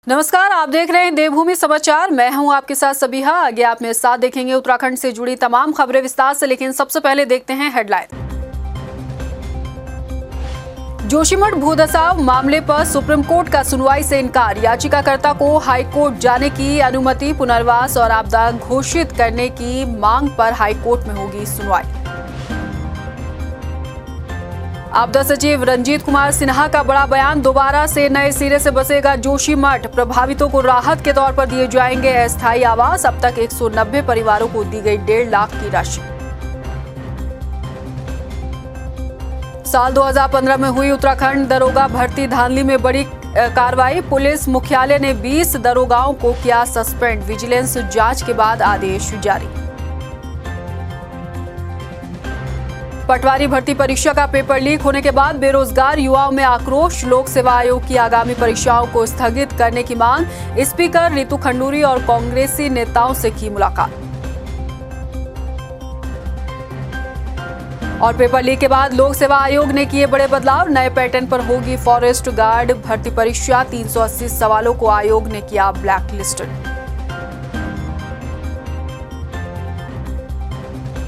नमस्कार, आप देख रहे हैं देवभूमि समाचार। मैं हूं आपके साथ सबिहा। आगे आप मेरे साथ देखेंगे उत्तराखंड से जुड़ी तमाम खबरें विस्तार से, लेकिन सबसे पहले देखते हैं हेडलाइन। जोशीमठ भूधसाव मामले पर सुप्रीम कोर्ट का सुनवाई से इनकार, याचिकाकर्ता को हाई कोर्ट जाने की अनुमति, पुनर्वास और आपदा घोषित करने की मांग पर हाई कोर्ट में होगी सुनवाई। आपदा सचिव रंजीत कुमार सिन्हा का बड़ा बयान, दोबारा से नए सिरे से बसेगा जोशीमठ, प्रभावितों को राहत के तौर पर दिए जाएंगे अस्थायी आवास। अब तक 190 परिवारों को दी गई 1.5 लाख की राशि। साल 2015 में हुई उत्तराखंड दरोगा भर्ती धांधली में बड़ी कार्रवाई, पुलिस मुख्यालय ने 20 दरोगाओं को किया सस्पेंड, विजिलेंस जांच के बाद आदेश जारी। पटवारी भर्ती परीक्षा का पेपर लीक होने के बाद बेरोजगार युवाओं में आक्रोश, लोक सेवा आयोग की आगामी परीक्षाओं को स्थगित करने की मांग, स्पीकर रितु खंडूरी और कांग्रेसी नेताओं से की मुलाकात। और पेपर लीक के बाद लोक सेवा आयोग ने किए बड़े बदलाव, नए पैटर्न पर होगी फॉरेस्ट गार्ड भर्ती परीक्षा, 380 सवालों को आयोग ने किया ब्लैक लिस्टेड।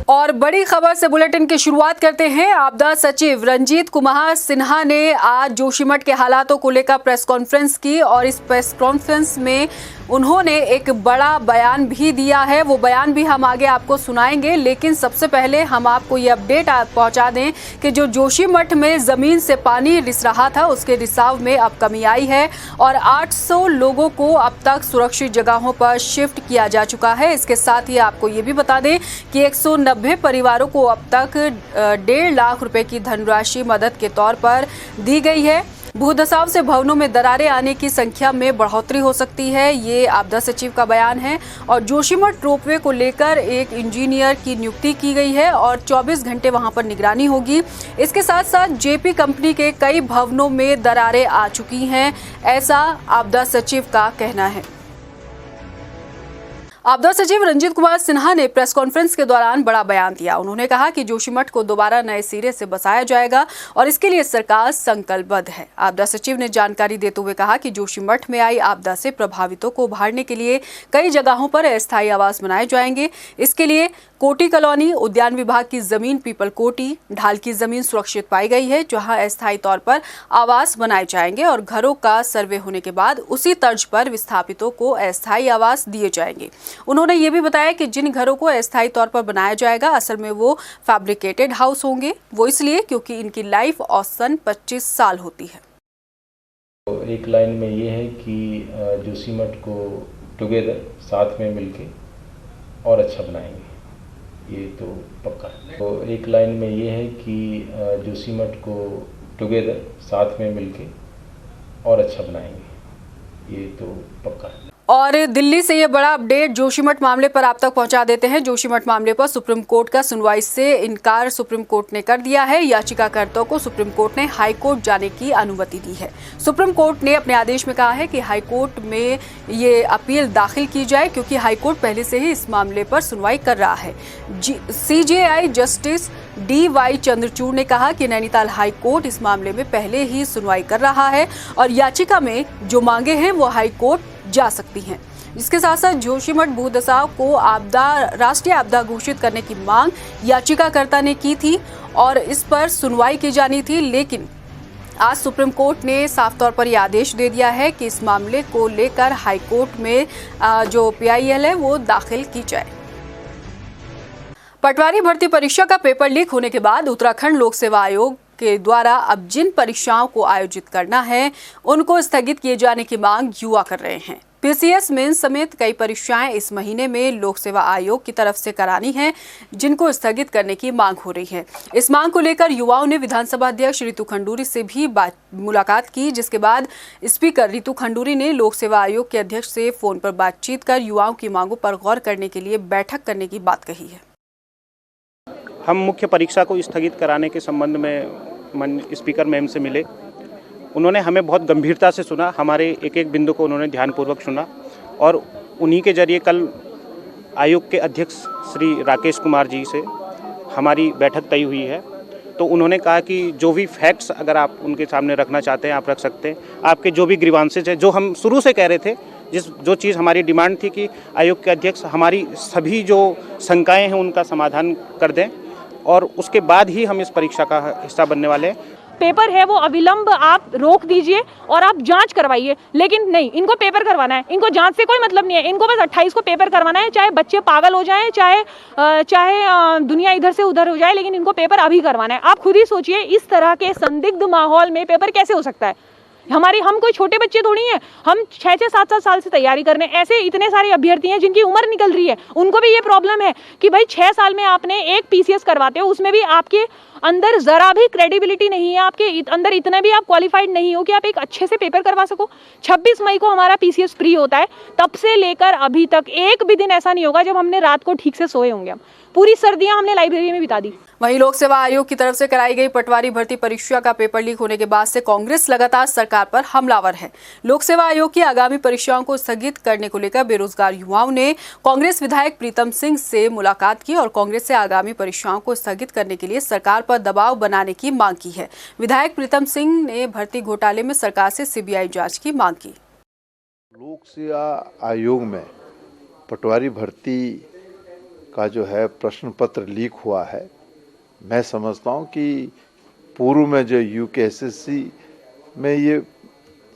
और बड़ी खबर से बुलेटिन की शुरुआत करते हैं। आपदा सचिव रंजीत कुमार सिन्हा ने आज जोशीमठ के हालातों को लेकर प्रेस कॉन्फ्रेंस की और इस प्रेस कॉन्फ्रेंस में उन्होंने एक बड़ा बयान भी दिया है। वो बयान भी हम आगे आपको सुनाएंगे, लेकिन सबसे पहले हम आपको ये अपडेट पहुंचा दें कि जो जोशीमठ में जमीन से पानी रिस रहा था, उसके रिसाव में अब कमी आई है और 800 लोगों को अब तक सुरक्षित जगहों पर शिफ्ट किया जा चुका है। इसके साथ ही आपको ये भी बता दें कि 190 परिवारों को अब तक 1.5 लाख रुपए की धनराशि मदद के तौर पर दी गई है। भूधसाव से भवनों में दरारें आने की संख्या में बढ़ोतरी हो सकती है, ये आपदा सचिव का बयान है। और जोशीमठ रोपवे को लेकर एक इंजीनियर की नियुक्ति की गई है और 24 घंटे वहां पर निगरानी होगी। इसके साथ साथ जेपी कंपनी के कई भवनों में दरारें आ चुकी हैं, ऐसा आपदा सचिव का कहना है। आपदा सचिव रंजीत कुमार सिन्हा ने प्रेस कॉन्फ्रेंस के दौरान बड़ा बयान दिया। उन्होंने कहा कि जोशीमठ को दोबारा नए सिरे से बसाया जाएगा और इसके लिए सरकार संकल्पबद्ध है। आपदा सचिव ने जानकारी देते हुए कहा कि जोशीमठ में आई आपदा से प्रभावितों को उभारने के लिए कई जगहों पर अस्थायी आवास बनाए जाएंगे। इसके लिए कोटी कॉलोनी, उद्यान विभाग की जमीन पीपल कोटी, ढाल की जमीन सुरक्षित पाई गई है, जहां अस्थायी तौर पर आवास बनाए जाएंगे और घरों का सर्वे होने के बाद उसी तर्ज पर विस्थापितों को अस्थायी आवास दिए जाएंगे। उन्होंने ये भी बताया कि जिन घरों को अस्थायी तौर पर बनाया जाएगा, असल में वो फैब्रिकेटेड हाउस होंगे। वो इसलिए क्योंकि इनकी लाइफ औसतन 25 साल होती है। तो एक लाइन में ये है कि जोशीमठ को टुगेदर साथ में मिलके और अच्छा बनाएंगे, ये तो पक्का है। तो एक लाइन में ये है कि जोशीमठ को टुगेदर साथ में मिलके और अच्छा बनाएंगे, ये तो पक्का है। और दिल्ली से ये बड़ा अपडेट जोशीमठ मामले पर आप तक पहुंचा देते हैं। जोशीमठ मामले पर सुप्रीम कोर्ट का सुनवाई से इनकार सुप्रीम कोर्ट ने कर दिया है। याचिकाकर्ताओं को सुप्रीम कोर्ट ने हाई कोर्ट जाने की अनुमति दी है। सुप्रीम कोर्ट ने अपने आदेश में कहा है कि हाई कोर्ट में ये अपील दाखिल की जाए, क्योंकि हाई कोर्ट पहले से ही इस मामले पर सुनवाई कर रहा है। CJI जस्टिस DY चंद्रचूड़ ने कहा कि नैनीताल हाई कोर्ट इस मामले में पहले ही सुनवाई कर रहा है और याचिका में जो मांगे हैं वो हाई कोर्ट जा सकती हैं। इसके साथ साथ जोशीमठ भूधसाव को राष्ट्रीय आपदा घोषित करने की मांग याचिकाकर्ता ने की थी और इस पर सुनवाई की जानी थी, लेकिन आज सुप्रीम कोर्ट ने साफ तौर पर यह आदेश दे दिया है कि इस मामले को लेकर हाई कोर्ट में जो PIL है वो दाखिल की जाए। पटवारी भर्ती परीक्षा का पेपर लीक होने के बाद उत्तराखंड लोक सेवा आयोग के द्वारा अब जिन परीक्षाओं को आयोजित करना है उनको स्थगित किए जाने की मांग युवा कर रहे हैं। PCS मेंस समेत कई परीक्षाएं इस महीने में लोक सेवा आयोग की तरफ से करानी है, जिनको स्थगित करने की मांग हो रही है। इस मांग को लेकर युवाओं ने विधानसभा अध्यक्ष रितु खंडूरी से भी मुलाकात की, जिसके बाद स्पीकर रितु खंडूरी ने लोक सेवा आयोग के अध्यक्ष से फोन पर बातचीत कर युवाओं की मांगों पर गौर करने के लिए बैठक करने की बात कही है। हम मुख्य परीक्षा को स्थगित कराने के संबंध में स्पीकर मैम से मिले। उन्होंने हमें बहुत गंभीरता से सुना, हमारे एक एक बिंदु को उन्होंने ध्यानपूर्वक सुना और उन्हीं के जरिए कल आयोग के अध्यक्ष श्री राकेश कुमार जी से हमारी बैठक तय हुई है तो उन्होंने कहा कि जो भी फैक्ट्स अगर आप उनके सामने रखना चाहते हैं आप रख सकते हैं, आपके जो भी ग्रीवांसेज है, जो हम शुरू से कह रहे थे, जो चीज़ हमारी डिमांड थी कि आयोग के अध्यक्ष हमारी सभी जो शंकाएं हैं उनका समाधान कर दें और उसके बाद ही हम इस परीक्षा का हिस्सा बनने वाले हैं। पेपर है वो अविलंब आप रोक दीजिए और आप जांच करवाइए, लेकिन नहीं, इनको पेपर करवाना है, इनको जांच से कोई मतलब नहीं है, इनको बस 28 को पेपर करवाना है, चाहे बच्चे पागल हो जाएं, चाहे दुनिया इधर से उधर हो जाए, लेकिन इनको पेपर अभी करवाना है। आप खुद ही सोचिए इस तरह के संदिग्ध माहौल में पेपर कैसे हो सकता है। हम कोई छोटे बच्चे थोड़ी हैं, हम 6-6, 7-7 साल से तैयारी कर रहे हैं। ऐसे इतने सारे अभ्यर्थी हैं जिनकी उम्र निकल रही है, उनको भी ये प्रॉब्लम है कि भाई 6 साल में आपने एक पीसीएस करवाते हो, उसमें भी आपके अंदर जरा भी क्रेडिबिलिटी नहीं है, आपके अंदर इतना भी आप क्वालिफाइड नहीं हो कि आप एक अच्छे से पेपर करवा सको। 26 मई को हमारा पीसीएस प्री होता है, तब से लेकर अभी तक एक भी दिन ऐसा नहीं होगा जब हमने रात को ठीक से सोए होंगे। हम पूरी सर्दियां हमने लाइब्रेरी में बिता दी। वहीं लोक सेवा आयोग की तरफ से कराई गई पटवारी भर्ती परीक्षा का पेपर लीक होने के बाद से कांग्रेस लगातार सरकार पर हमलावर है। लोक सेवा आयोग की आगामी परीक्षाओं को स्थगित करने को लेकर बेरोजगार युवाओं ने कांग्रेस विधायक प्रीतम सिंह से मुलाकात की और कांग्रेस से आगामी परीक्षाओं को स्थगित करने के लिए सरकार पर दबाव बनाने की मांग की है। विधायक प्रीतम सिंह ने भर्ती घोटाले में सरकार से सीबीआई जांच की मांग की। लोक सेवा आयोग में पटवारी भर्ती का जो है प्रश्न पत्र लीक हुआ है, मैं समझता हूँ कि पूर्व में जो यूकेएसएससी में ये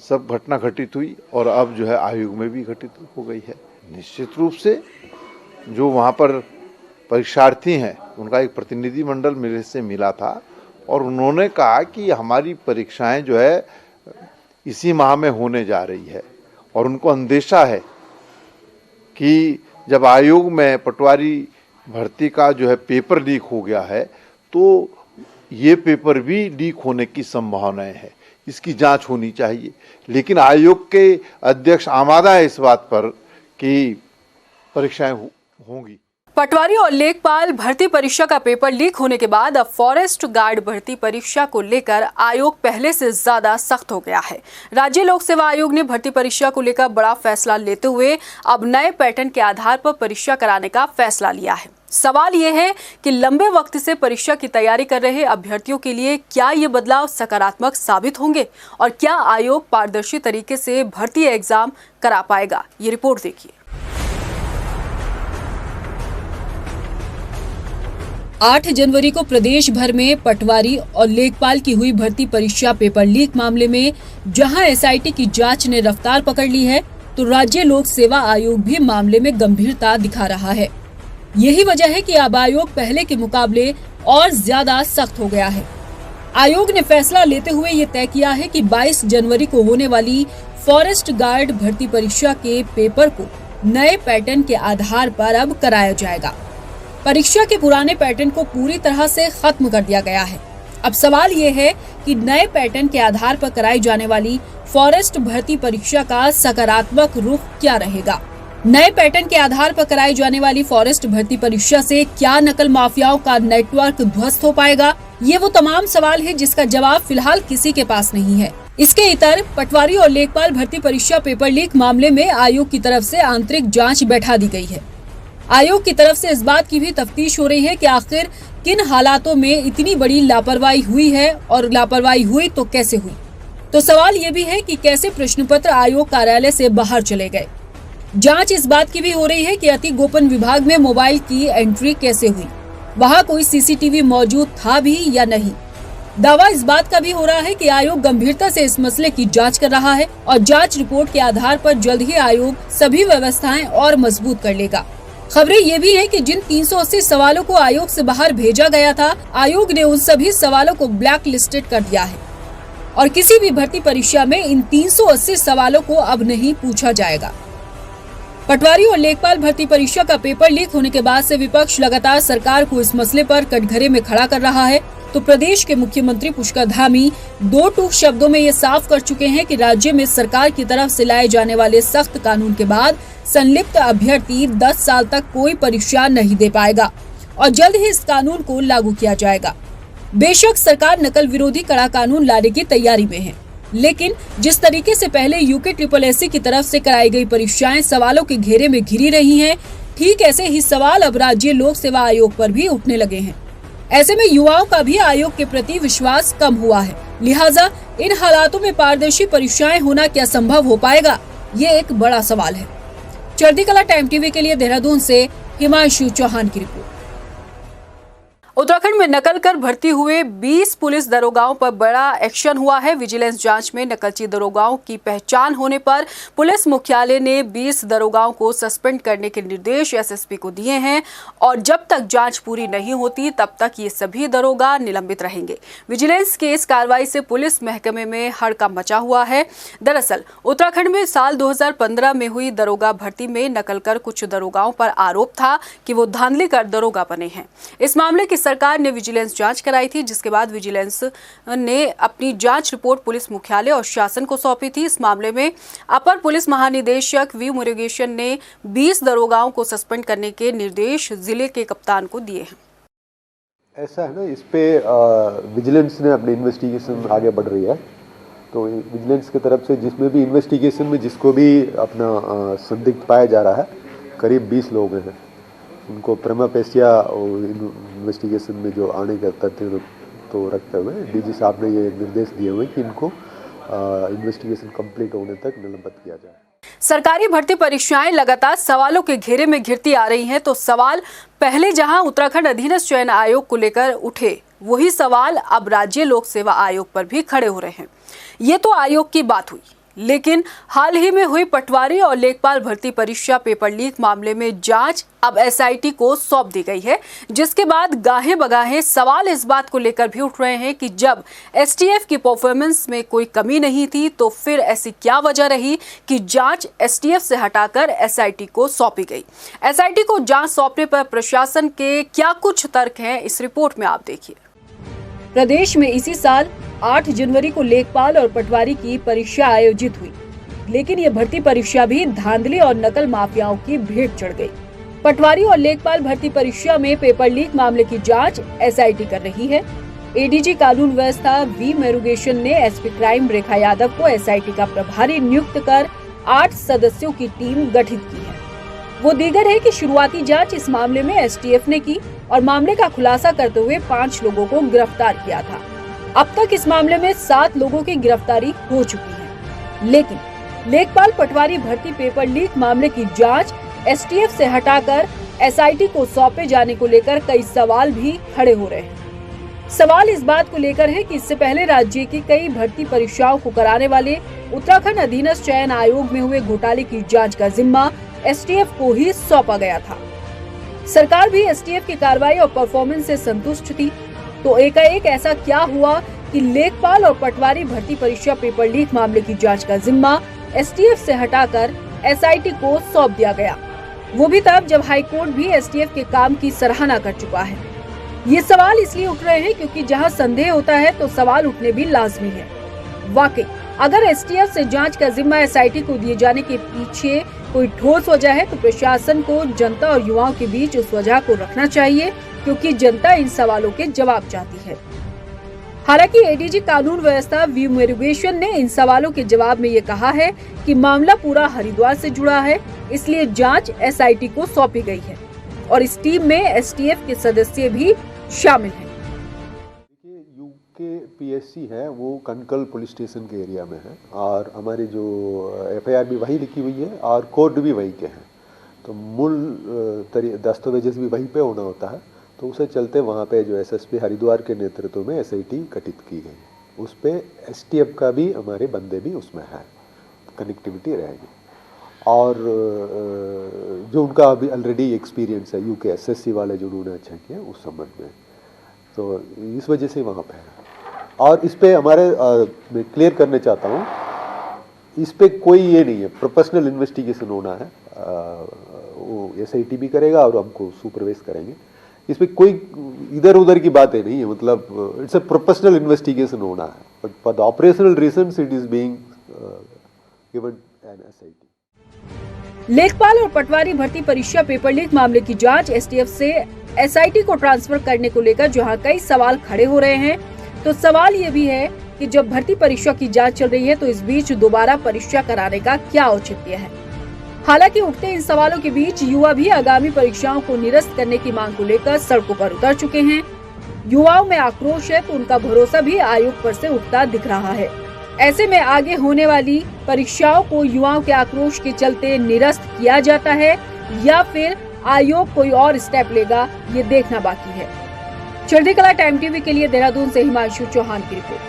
सब घटना घटित हुई और अब जो है आयोग में भी घटित हो गई है। निश्चित रूप से जो वहाँ पर परीक्षार्थी हैं उनका एक प्रतिनिधिमंडल मेरे से मिला था और उन्होंने कहा कि हमारी परीक्षाएं जो है इसी माह में होने जा रही है और उनको अंदेशा है कि जब आयोग में पटवारी भर्ती का जो है पेपर लीक हो गया है तो ये पेपर भी लीक होने की संभावनाएं है, इसकी जांच होनी चाहिए। लेकिन आयोग के अध्यक्ष आमादा है इस बात पर कि परीक्षाएं होंगी। पटवारी और लेखपाल भर्ती परीक्षा का पेपर लीक होने के बाद अब फॉरेस्ट गार्ड भर्ती परीक्षा को लेकर आयोग पहले से ज्यादा सख्त हो गया है। राज्य लोक सेवा आयोग ने भर्ती परीक्षा को लेकर बड़ा फैसला लेते हुए अब नए पैटर्न के आधार पर परीक्षा कराने का फैसला लिया है। सवाल ये है कि लंबे वक्त से परीक्षा की तैयारी कर रहे अभ्यर्थियों के लिए क्या ये बदलाव सकारात्मक साबित होंगे और क्या आयोग पारदर्शी तरीके से भर्ती एग्जाम करा पाएगा, ये रिपोर्ट देखिए। 8 जनवरी को प्रदेश भर में पटवारी और लेखपाल की हुई भर्ती परीक्षा पेपर लीक मामले में जहां एसआईटी की जांच ने रफ्तार पकड़ ली है, तो राज्य लोक सेवा आयोग भी मामले में गंभीरता दिखा रहा है। यही वजह है कि अब आयोग पहले के मुकाबले और ज्यादा सख्त हो गया है। आयोग ने फैसला लेते हुए ये तय किया है कि 22 जनवरी को होने वाली फॉरेस्ट गार्ड भर्ती परीक्षा के पेपर को नए पैटर्न के आधार पर अब कराया जाएगा। परीक्षा के पुराने पैटर्न को पूरी तरह से खत्म कर दिया गया है। अब सवाल ये है कि नए पैटर्न के आधार पर कराई जाने वाली फॉरेस्ट भर्ती परीक्षा का सकारात्मक रुख क्या रहेगा। नए पैटर्न के आधार पर कराई जाने वाली फॉरेस्ट भर्ती परीक्षा से क्या नकल माफियाओं का नेटवर्क ध्वस्त हो पाएगा, ये वो तमाम सवाल है जिसका जवाब फिलहाल किसी के पास नहीं है। इसके इतर पटवारी और लेखपाल भर्ती परीक्षा पेपर लीक मामले में आयोग की तरफ से आंतरिक जाँच बैठा दी गई है। आयोग की तरफ से इस बात की भी तफ्तीश हो रही है कि आखिर किन हालातों में इतनी बड़ी लापरवाही हुई है और लापरवाही हुई तो कैसे हुई। तो सवाल ये भी है कि कैसे प्रश्न पत्र आयोग कार्यालय से बाहर चले गए। जांच इस बात की भी हो रही है कि अति गोपन विभाग में मोबाइल की एंट्री कैसे हुई, वहां कोई सीसीटीवी मौजूद था भी या नहीं। दावा इस बात का भी हो रहा है कि आयोग गंभीरता से इस मसले की जांच कर रहा है और जांच रिपोर्ट के आधार पर जल्द ही आयोग सभी व्यवस्थाएं और मजबूत कर लेगा। खबरें ये भी हैं कि जिन 380 सवालों को आयोग से बाहर भेजा गया था, आयोग ने उन सभी सवालों को ब्लैक लिस्टेड कर दिया है और किसी भी भर्ती परीक्षा में इन 380 सवालों को अब नहीं पूछा जाएगा। पटवारी और लेखपाल भर्ती परीक्षा का पेपर लीक होने के बाद से विपक्ष लगातार सरकार को इस मसले पर कटघरे में खड़ा कर रहा है, तो प्रदेश के मुख्यमंत्री पुष्कर धामी 2 टूक शब्दों में ये साफ कर चुके हैं कि राज्य में सरकार की तरफ से लाए जाने वाले सख्त कानून के बाद संलिप्त अभ्यर्थी 10 साल तक कोई परीक्षा नहीं दे पाएगा और जल्द ही इस कानून को लागू किया जाएगा। बेशक सरकार नकल विरोधी कड़ा कानून लाने की तैयारी में है, लेकिन जिस तरीके से पहले यूकेएसएससी की तरफ से कराई गई परीक्षाएं सवालों के घेरे में घिरी रही हैं, ठीक ऐसे ही सवाल अब राज्य लोक सेवा आयोग पर भी उठने लगे हैं। ऐसे में युवाओं का भी आयोग के प्रति विश्वास कम हुआ है। लिहाजा इन हालातों में पारदर्शी परीक्षाएं होना क्या संभव हो पाएगा, ये एक बड़ा सवाल है। चढ़ती कला टाइम टीवी के लिए देहरादून से हिमांशु चौहान की रिपोर्ट। उत्तराखंड में नकल कर भर्ती हुए 20 पुलिस दरोगाओं पर बड़ा एक्शन हुआ है। विजिलेंस जांच में नकलची दरोगाओं की पहचान होने पर पुलिस मुख्यालय ने 20 दरोगाओं को सस्पेंड करने के निर्देश एसएसपी को दिए हैं और जब तक जांच पूरी नहीं होती तब तक ये सभी दरोगा निलंबित रहेंगे। विजिलेंस की इस कार्रवाई से पुलिस महकमे में हड़कंप मचा हुआ है। दरअसल उत्तराखंड में साल 2015 में हुई दरोगा भर्ती में नकल कर कुछ दरोगाओं पर आरोप था कि वो धांधली कर दरोगा बने हैं। इस मामले की सरकार ने विजिलेंस जांच कराई थी, जिसके बाद विजिलेंस ने अपनी जांच रिपोर्ट पुलिस मुख्यालय और शासन को सौंपी थी। इस मामले में अपर पुलिस महानिदेशक वी मुरुगेशन ने 20 दरोगाओं को सस्पेंड करने के निर्देश जिले के कप्तान को दिए हैं। ऐसा है ना, इस पे विजिलेंस ने अपनी इन्वेस्टिगेशन आगे बढ़ रही है, तो विजिलेंस की तरफ से जिसमें भी इन्वेस्टिगेशन में जिसको भी अपना संदिग्ध पाया जा रहा है, करीब 20 लोग हैं, उनको प्रमा पेशिया इन्वेस्टिगेशन में जो आने का तथ्य तो रखते हुए डीजी साहब ने ये निर्देश दिए हुए कि इनको इन्वेस्टिगेशन कंप्लीट होने तक निलंबित किया जाए। सरकारी भर्ती परीक्षाएं लगातार सवालों के घेरे में घिरती आ रही हैं, तो सवाल पहले जहां उत्तराखंड अधीनस्थ चयन आयोग को लेकर उठे, वही सवाल अब राज्य लोक सेवा आयोग पर भी खड़े हो रहे हैं। ये तो आयोग की बात हुई, लेकिन हाल ही में हुई पटवारी और लेखपाल भर्ती परीक्षा पेपर लीक मामले में जांच अब एसआईटी को सौंप दी गई है, जिसके बाद गाहे बगाहे सवाल इस बात को लेकर भी उठ रहे हैं कि जब एसटीएफ की परफॉर्मेंस में कोई कमी नहीं थी तो फिर ऐसी क्या वजह रही कि जांच एसटीएफ से हटाकर एसआईटी को सौंपी गई। एसआईटी को जांच सौंपने पर प्रशासन के क्या कुछ तर्क हैं, इस रिपोर्ट में आप देखिए। प्रदेश में इसी साल 8 जनवरी को लेखपाल और पटवारी की परीक्षा आयोजित हुई, लेकिन ये भर्ती परीक्षा भी धांधली और नकल माफियाओं की भेंट चढ़ गई। पटवारी और लेखपाल भर्ती परीक्षा में पेपर लीक मामले की जांच एसआईटी कर रही है। एडीजी कानून व्यवस्था वी मुरुगेशन ने एसपी क्राइम रेखा यादव को एसआईटी का प्रभारी नियुक्त कर 8 सदस्यों की टीम गठित की है। वो दीगर है कि शुरुआती जांच इस मामले में एसटीएफ ने की और मामले का खुलासा करते हुए 5 लोगों को गिरफ्तार किया था। अब तक इस मामले में 7 लोगों की गिरफ्तारी हो चुकी है, लेकिन लेखपाल पटवारी भर्ती पेपर लीक मामले की जांच एसटीएफ से हटाकर एसआईटी को सौंपे जाने को लेकर कई सवाल भी खड़े हो रहे हैं। सवाल इस बात को लेकर है कि इससे पहले राज्य की कई भर्ती परीक्षाओं को कराने वाले उत्तराखंड अधीनस्थ चयन आयोग में हुए घोटाले की जांच का जिम्मा एसटीएफ को ही सौंपा गया था। सरकार भी एसटीएफ की कार्रवाई और परफॉर्मेंस से संतुष्ट थी, तो एकाएक ऐसा क्या हुआ कि लेखपाल और पटवारी भर्ती परीक्षा पेपर लीक मामले की जांच का जिम्मा एसटीएफ से हटाकर एसआईटी को सौंप दिया गया, वो भी तब जब हाईकोर्ट भी एसटीएफ के काम की सराहना कर चुका है। ये सवाल इसलिए उठ रहे हैं क्योंकि जहां संदेह होता है तो सवाल उठने भी लाजमी है। वाकई अगर एसटीएफ से जांच का जिम्मा एसआईटी को दिए जाने के पीछे कोई ठोस वजह है तो प्रशासन को जनता और युवाओं के बीच उस वजह को रखना चाहिए, क्योंकि जनता इन सवालों के जवाब चाहती है। हालांकि एडीजी कानून व्यवस्था वी मुरुगेशन ने इन सवालों के जवाब में ये कहा है कि मामला पूरा हरिद्वार से जुड़ा है, इसलिए जांच एसआईटी को सौंपी गई है और इस टीम में एसटीएफ के सदस्य भी शामिल हैं। यूके पीएससी है वो कनकल पुलिस स्टेशन के एरिया में है और हमारी जो एफआईआर भी वही लिखी हुई है और कोर्ट भी वही के हैं, तो मूल दस्तावेज भी वहीं पे होना होता है। तो उसे चलते वहाँ पे जो एसएसपी हरिद्वार के नेतृत्व में एसआईटी गठित की गई, उस पे एसटीएफ का भी हमारे बंदे भी उसमें है, कनेक्टिविटी रहेगी। और जो उनका अभी ऑलरेडी एक्सपीरियंस है यूके एसएससी वाले जो उन्होंने अच्छा किया उस संबंध में, तो इस वजह से वहाँ पे है। और इस पे हमारे मैं क्लियर करना चाहता हूँ, इस पे कोई ये नहीं है, प्रोफेशनल इन्वेस्टिगेशन होना है, वो एसआईटी भी करेगा और हमको सुपरवाइज करेंगे। इस पे कोई इधर उधर की बातें नहीं है, मतलब इट्स अ प्रोफेशनल इन्वेस्टिगेशन होना है, but for the operational reasons it is being given an SIT. लेखपाल और पटवारी भर्ती परीक्षा पेपर लीक मामले की जांच एसटीएफ से एसआईटी को ट्रांसफर करने को लेकर जहां कई सवाल खड़े हो रहे हैं, तो सवाल ये भी है कि जब भर्ती परीक्षा की जांच चल रही है तो इस बीच दोबारा परीक्षा कराने का क्या औचित्य है। हालांकि उठते इन सवालों के बीच युवा भी आगामी परीक्षाओं को निरस्त करने की मांग को लेकर सड़कों पर उतर चुके हैं। युवाओं में आक्रोश है तो उनका भरोसा भी आयोग पर से उठता दिख रहा है। ऐसे में आगे होने वाली परीक्षाओं को युवाओं के आक्रोश के चलते निरस्त किया जाता है या फिर आयोग कोई और स्टेप लेगा, ये देखना बाकी है। चढ़ती कला टाइम टीवी के लिए देहरादून से हिमांशु चौहान की रिपोर्ट।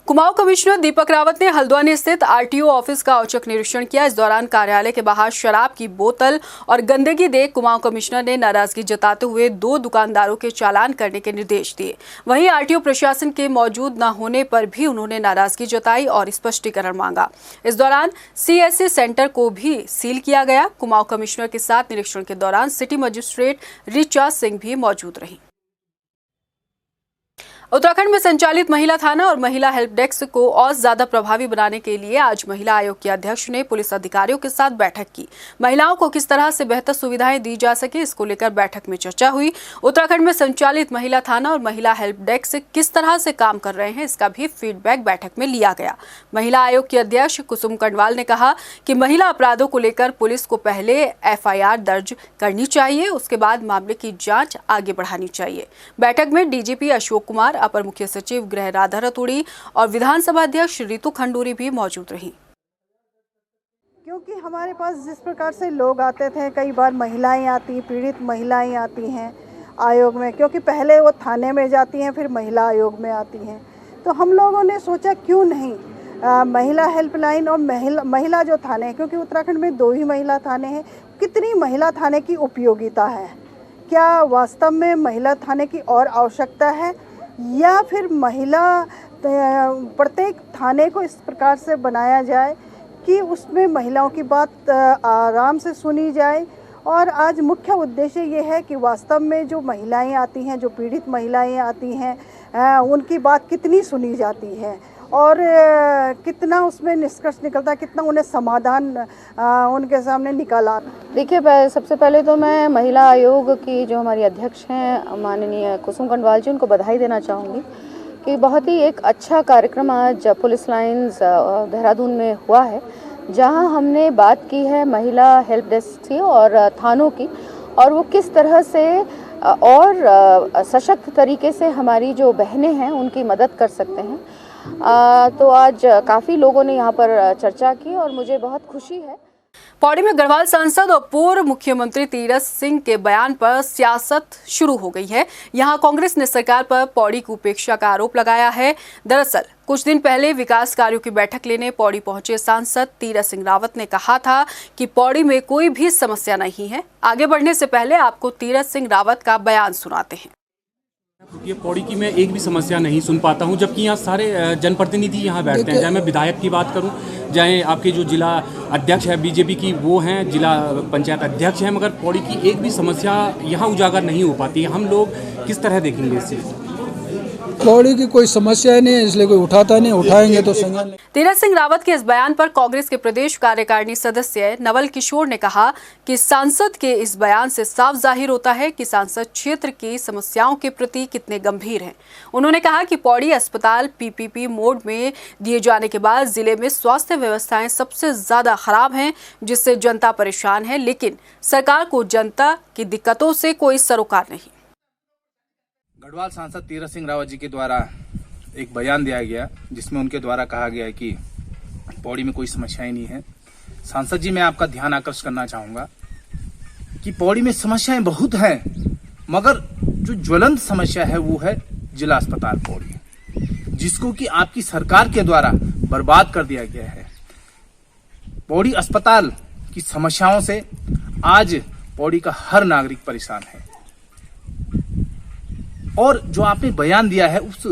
कुमाऊं कमिश्नर दीपक रावत ने हल्द्वानी स्थित आरटीओ ऑफिस का औचक निरीक्षण किया। इस दौरान कार्यालय के बाहर शराब की बोतल और गंदगी देख कुमाऊं कमिश्नर ने नाराजगी जताते हुए 2 दुकानदारों के चालान करने के निर्देश दिए। वहीं आरटीओ प्रशासन के मौजूद न होने पर भी उन्होंने नाराजगी जताई और स्पष्टीकरण मांगा। इस दौरान सीएससी सेंटर को भी सील किया गया। कुमाऊं कमिश्नर के साथ निरीक्षण के दौरान सिटी मजिस्ट्रेट ऋचा सिंह भी मौजूद रही। उत्तराखंड में संचालित महिला थाना और महिला हेल्प डेस्क को और ज्यादा प्रभावी बनाने के लिए आज महिला आयोग के अध्यक्ष ने पुलिस अधिकारियों के साथ बैठक की। महिलाओं को किस तरह से बेहतर सुविधाएं दी जा सके, इसको लेकर बैठक में चर्चा हुई। उत्तराखंड में संचालित महिला थाना और महिला हेल्प डेस्क किस तरह से काम कर रहे हैं, इसका भी फीडबैक बैठक में लिया गया। महिला आयोग की अध्यक्ष कुसुम कंडवाल ने कहा कि महिला अपराधों को लेकर पुलिस को पहले एफआईआर दर्ज करनी चाहिए, उसके बाद मामले की जांच आगे बढ़ानी चाहिए। बैठक में डीजीपी अशोक कुमार, अपर मुख्य सचिव गृह राधा रतूड़ी और विधानसभा अध्यक्ष रितु खंडूरी भी मौजूद रही। क्योंकि हमारे पास जिस प्रकार से लोग आते थे, कई बार महिलाएं आती, पीड़ित महिलाएं आती हैं आयोग में, क्योंकि पहले वो थाने में जाती हैं फिर महिला आयोग में आती हैं, तो हम लोगों ने सोचा क्यों नहीं महिला हेल्पलाइन और महिला जो थाने हैं, क्योंकि उत्तराखंड में 2 ही महिला थाने हैं, कितनी महिला थाने की उपयोगिता है, क्या वास्तव में महिला थाने की और आवश्यकता है या फिर महिला प्रत्येक थाने को इस प्रकार से बनाया जाए कि उसमें महिलाओं की बात आराम से सुनी जाए। और आज मुख्य उद्देश्य ये है कि वास्तव में जो महिलाएं आती हैं, जो पीड़ित महिलाएं आती हैं, उनकी बात कितनी सुनी जाती है और कितना उसमें निष्कर्ष निकलता है, कितना उन्हें समाधान उनके सामने निकाला। देखिए, सबसे पहले तो मैं महिला आयोग की जो हमारी अध्यक्ष हैं माननीय कुसुम कंडवाल जी, उनको बधाई देना चाहूँगी कि बहुत ही एक अच्छा कार्यक्रम आज पुलिस लाइन्स देहरादून में हुआ है, जहां हमने बात की है महिला हेल्प डेस्क की और थानों की, और वो किस तरह से और सशक्त तरीके से हमारी जो बहनें हैं उनकी मदद कर सकते हैं। तो आज काफ़ी लोगों ने यहाँ पर चर्चा की और मुझे बहुत खुशी है। पौड़ी में गढ़वाल सांसद और पूर्व मुख्यमंत्री तीरथ सिंह के बयान पर सियासत शुरू हो गई है। यहां कांग्रेस ने सरकार पर पौड़ी की उपेक्षा का आरोप लगाया है। दरअसल कुछ दिन पहले विकास कार्यों की बैठक लेने पौड़ी पहुंचे सांसद तीरथ सिंह रावत ने कहा था कि पौड़ी में कोई भी समस्या नहीं है। आगे बढ़ने से पहले आपको तीरथ सिंह रावत का बयान सुनाते हैं। ये पौड़ी की मैं एक भी समस्या नहीं सुन पाता हूँ, जबकि यहाँ सारे जनप्रतिनिधि यहाँ बैठते हैं। चाहे मैं विधायक की बात करूँ, चाहे आपके जो जिला अध्यक्ष है बीजेपी की वो हैं, जिला पंचायत अध्यक्ष हैं, मगर पौड़ी की एक भी समस्या यहाँ उजागर नहीं हो पाती। हम लोग किस तरह देखेंगे इस चीज़? पौड़ी की कोई समस्या नहीं है, इसलिए कोई उठाता नहीं, उठाएंगे तो संज्ञान नहीं। तीरथ सिंह रावत के इस बयान पर कांग्रेस के प्रदेश कार्यकारिणी सदस्य नवल किशोर ने कहा कि सांसद के इस बयान से साफ जाहिर होता है कि सांसद क्षेत्र की समस्याओं के प्रति कितने गंभीर हैं। उन्होंने कहा कि पौड़ी अस्पताल पीपीपी मोड में दिए जाने के बाद जिले में स्वास्थ्य व्यवस्थाएं सबसे ज्यादा खराब हैं, जिससे जनता परेशान है, लेकिन सरकार को जनता की दिक्कतों से कोई सरोकार नहीं। गढ़वाल सांसद तीरथ सिंह रावत जी के द्वारा एक बयान दिया गया, जिसमें उनके द्वारा कहा गया है कि पौड़ी में कोई समस्याएं नहीं है। सांसद जी, मैं आपका ध्यान आकर्षित करना चाहूंगा कि पौड़ी में समस्याएं बहुत हैं, मगर जो ज्वलंत समस्या है वो है जिला अस्पताल पौड़ी, जिसको कि आपकी सरकार के द्वारा बर्बाद कर दिया गया है। पौड़ी अस्पताल की समस्याओं से आज पौड़ी का हर नागरिक परेशान है, और जो आपने बयान दिया है उस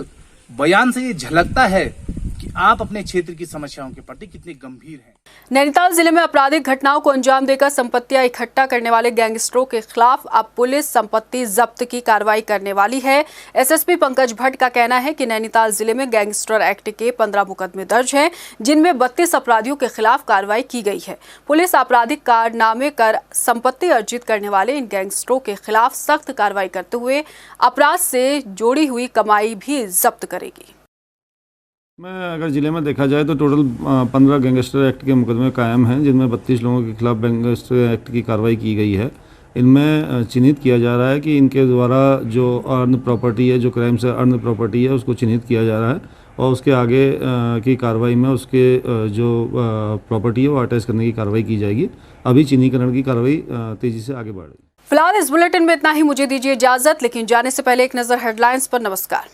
बयान से ये झलकता है कि आप अपने क्षेत्र की समस्याओं के प्रति कितने गंभीर हैं। नैनीताल जिले में आपराधिक घटनाओं को अंजाम देकर संपत्तियां इकट्ठा करने वाले गैंगस्टरों के खिलाफ अब पुलिस संपत्ति जब्त की कार्रवाई करने वाली है। एसएसपी पंकज भट्ट का कहना है कि नैनीताल जिले में गैंगस्टर एक्ट के 15 मुकदमे दर्ज हैं, जिनमें 32 अपराधियों के खिलाफ कार्रवाई की गई है। पुलिस आपराधिक कारनामे कर संपत्ति अर्जित करने वाले इन गैंगस्टरों के खिलाफ सख्त कार्रवाई करते हुए अपराध से जोड़ी हुई कमाई भी जब्त करेगी। में अगर ज़िले में देखा जाए तो टोटल 15 गैंगस्टर एक्ट के मुकदमे कायम हैं, जिनमें 32 लोगों के खिलाफ गैंगस्टर एक्ट की कार्रवाई की गई है। इनमें चिन्हित किया जा रहा है कि इनके द्वारा जो अर्न प्रॉपर्टी है, जो क्राइम से अर्न प्रॉपर्टी है, उसको चिन्हित किया जा रहा है और उसके आगे की कार्रवाई में उसके जो प्रॉपर्टी है वो अटैच करने की कार्रवाई की जाएगी। अभी चिन्हीकरण की कार्रवाई तेजी से आगे बढ़ रही है। फिलहाल इस बुलेटिन में इतना ही। मुझे दीजिए इजाजत, लेकिन जाने से पहले एक नजर हेडलाइंस पर। नमस्कार।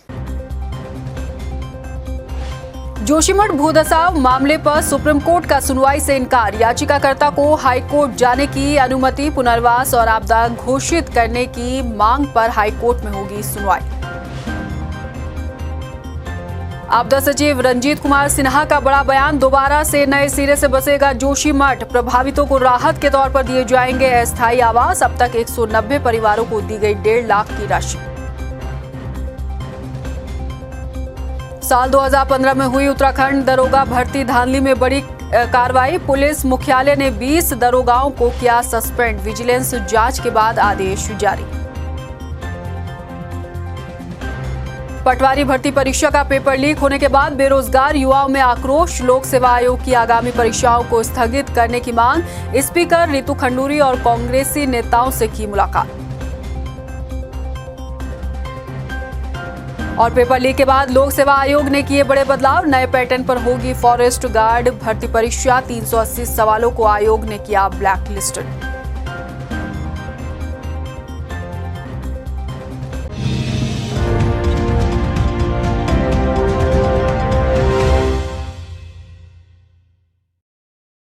जोशीमठ भूदसा मामले पर सुप्रीम कोर्ट का सुनवाई से इनकार। याचिकाकर्ता को हाई कोर्ट जाने की अनुमति, पुनर्वास और आपदा घोषित करने की मांग पर हाई कोर्ट में होगी सुनवाई। आपदा सचिव रंजीत कुमार सिन्हा का बड़ा बयान। दोबारा से नए सिरे से बसेगा जोशीमठ। प्रभावितों को राहत के तौर पर दिए जाएंगे अस्थायी आवास। अब तक 190 परिवारों को दी गई 1.5 लाख की राशि। साल 2015 में हुई उत्तराखंड दरोगा भर्ती धांधली में बड़ी कार्रवाई। पुलिस मुख्यालय ने 20 दरोगाओं को किया सस्पेंड। विजिलेंस जांच के बाद आदेश जारी। पटवारी भर्ती परीक्षा का पेपर लीक होने के बाद बेरोजगार युवाओं में आक्रोश। लोक सेवा आयोग की आगामी परीक्षाओं को स्थगित करने की मांग। स्पीकर रितु खंडूरी और कांग्रेसी नेताओं से की मुलाकात। और पेपर लीक के बाद लोक सेवा आयोग ने किए बड़े बदलाव। नए पैटर्न पर होगी फॉरेस्ट गार्ड भर्ती परीक्षा। 380 सवालों को आयोग ने किया ब्लैक लिस्टेड।